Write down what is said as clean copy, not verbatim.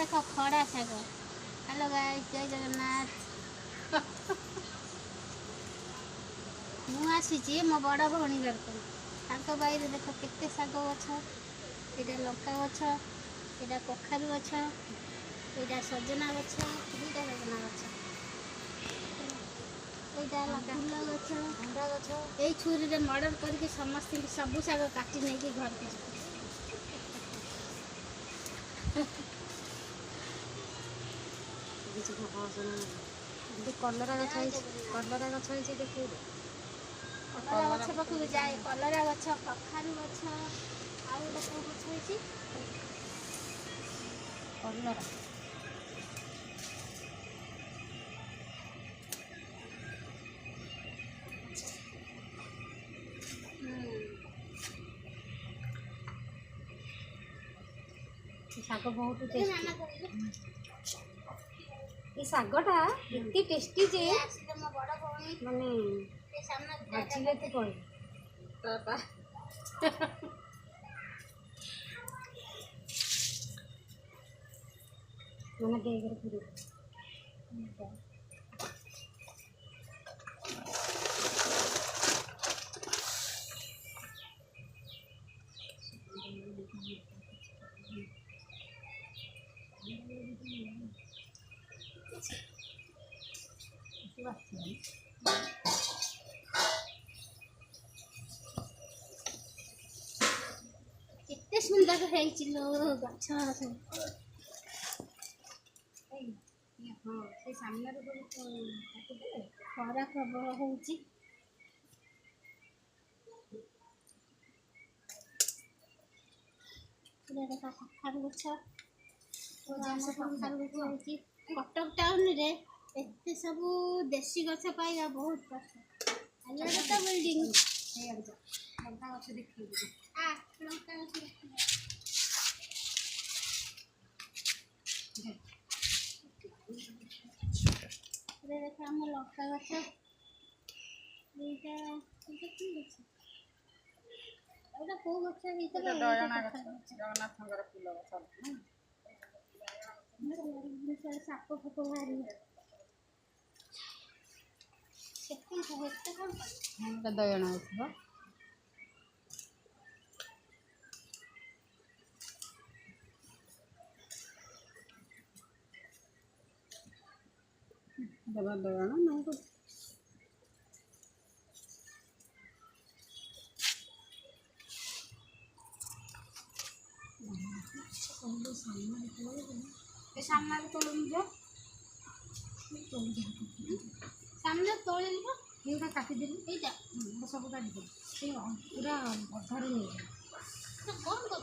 देख खड़ा saag. Hello guys, जय जगन्नाथ। मुझे मो बड़ भौणी घर को बाहर देख केते शाग गछ। ये लंका गछ, ये कखारू गछ, ये सजना गछ, दुईटा सजना गछ, यहाँ फूल गछ, भंडा गछ। यही छुरी मर्डर करके समस्त सबू शाग काटी नहीं कि घर के कलरा गछ, कलरा गछ देखे कलरा गछ पाखु जाए। कलरा गछ, कखारू गछ, आउ गोटे कौ गछ है कलरा। शाग बहुत टेस्टी। ये शागटा एते टेस्टी जे माने भाजिले तो कह मैंने देख रही केते सुंदर है गछ। हाँ से सामने खरा प्रबल हो कखारू गछ। कखारू गछ कटक टाउन रे एते सब देसी गछ पाइबा बहुत कष्ट। अलग तो बिल्डिंग लंका गछ देखिए लंका गछ देख आम लंका गछ कौ गछ जगन्नाथ फूल गछ साप फाप बाहर दयण हो दयण नहीं सामने तोड़ सामने तोड़े ये काटिदेली यहाँ सब काटिदेली पूरा अधारे नहीं कौन कर